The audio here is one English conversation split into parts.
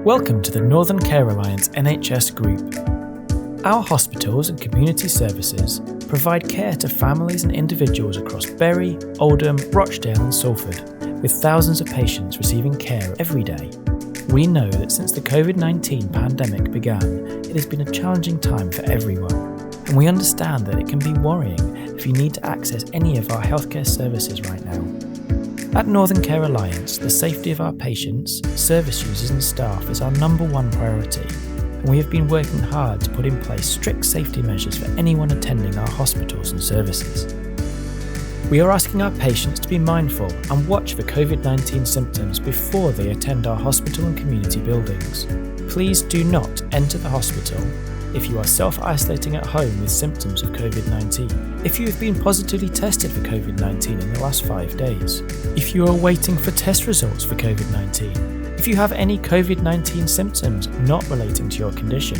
Welcome to the Northern Care Alliance NHS Group. Our hospitals and community services provide care to families and individuals across Bury, Oldham, Rochdale and Salford, with thousands of patients receiving care every day. We know that since the COVID-19 pandemic began, it has been a challenging time for everyone, and we understand that it can be worrying if you need to access any of our healthcare services right now. At Northern Care Alliance, the safety of our patients, service users and staff is our number one priority, and we have been working hard to put in place strict safety measures for anyone attending our hospitals and services. We are asking our patients to be mindful and watch for COVID-19 symptoms before they attend our hospital and community buildings. Please do not enter the hospital if you are self-isolating at home with symptoms of COVID-19, if you have been positively tested for COVID-19 in the last 5 days, if you are waiting for test results for COVID-19, if you have any COVID-19 symptoms not relating to your condition.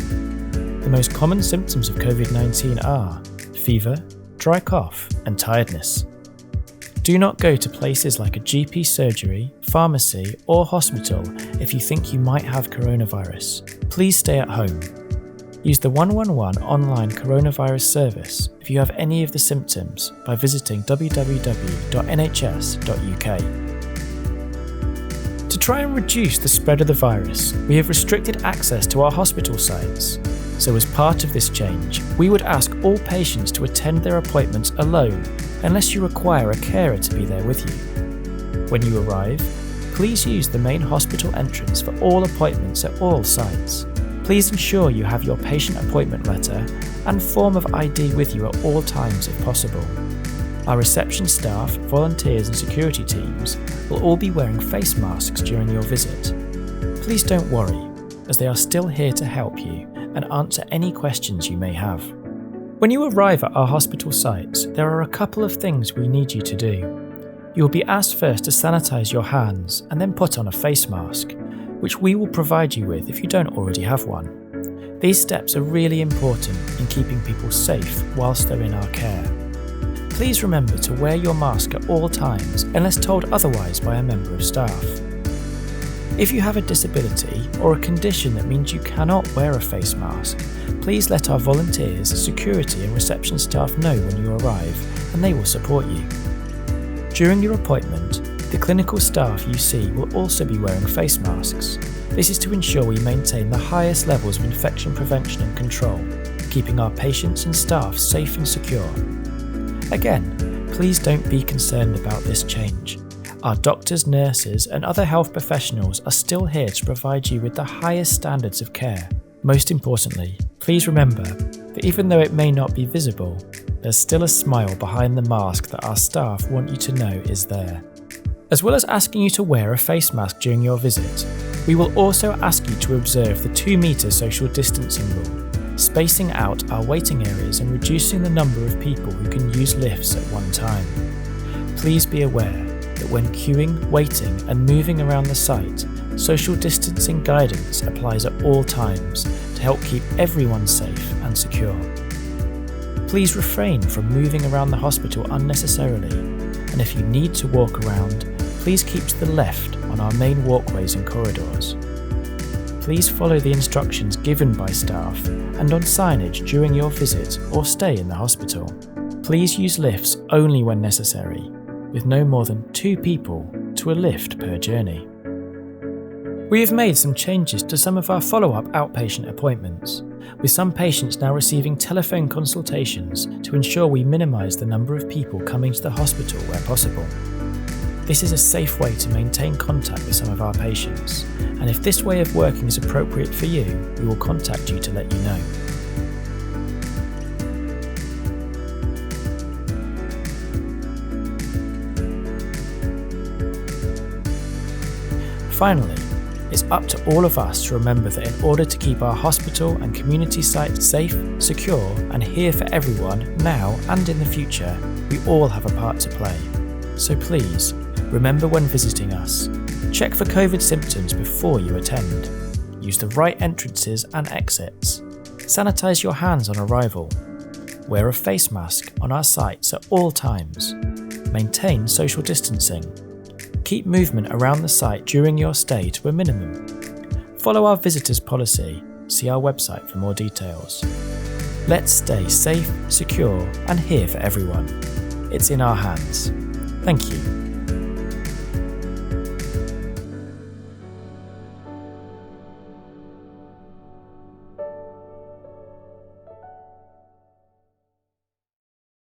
The most common symptoms of COVID-19 are fever, dry cough, and tiredness. Do not go to places like a GP surgery, pharmacy, or hospital if you think you might have coronavirus. Please stay at home. Use the 111 online coronavirus service if you have any of the symptoms by visiting www.nhs.uk. To try and reduce the spread of the virus, we have restricted access to our hospital sites. So as part of this change, we would ask all patients to attend their appointments alone, unless you require a carer to be there with you. When you arrive, please use the main hospital entrance for all appointments at all sites. Please ensure you have your patient appointment letter and form of ID with you at all times if possible. Our reception staff, volunteers and security teams will all be wearing face masks during your visit. Please don't worry, as they are still here to help you and answer any questions you may have. When you arrive at our hospital sites, there are a couple of things we need you to do. You will be asked first to sanitize your hands and then put on a face mask, which we will provide you with if you don't already have one. These steps are really important in keeping people safe whilst they're in our care. Please remember to wear your mask at all times unless told otherwise by a member of staff. If you have a disability or a condition that means you cannot wear a face mask, please let our volunteers, security and reception staff know when you arrive, and they will support you. During your appointment, the clinical staff you see will also be wearing face masks. This is to ensure we maintain the highest levels of infection prevention and control, keeping our patients and staff safe and secure. Again, please don't be concerned about this change. Our doctors, nurses, and other health professionals are still here to provide you with the highest standards of care. Most importantly, please remember that even though it may not be visible, there's still a smile behind the mask that our staff want you to know is there. As well as asking you to wear a face mask during your visit, we will also ask you to observe the 2-metre social distancing rule, spacing out our waiting areas and reducing the number of people who can use lifts at one time. Please be aware that when queuing, waiting and moving around the site, social distancing guidance applies at all times to help keep everyone safe and secure. Please refrain from moving around the hospital unnecessarily, and if you need to walk around, please keep to the left on our main walkways and corridors. Please follow the instructions given by staff and on signage during your visit or stay in the hospital. Please use lifts only when necessary, with no more than 2 people to a lift per journey. We have made some changes to some of our follow-up outpatient appointments, with some patients now receiving telephone consultations to ensure we minimise the number of people coming to the hospital where possible. This is a safe way to maintain contact with some of our patients, and if this way of working is appropriate for you, we will contact you to let you know. Finally, it's up to all of us to remember that in order to keep our hospital and community sites safe, secure, and here for everyone now and in the future, we all have a part to play. So please, remember when visiting us, check for COVID symptoms before you attend. Use the right entrances and exits. Sanitize your hands on arrival. Wear a face mask on our sites at all times. Maintain social distancing. Keep movement around the site during your stay to a minimum. Follow our visitors policy. See our website for more details. Let's stay safe, secure, and here for everyone. It's in our hands. Thank you.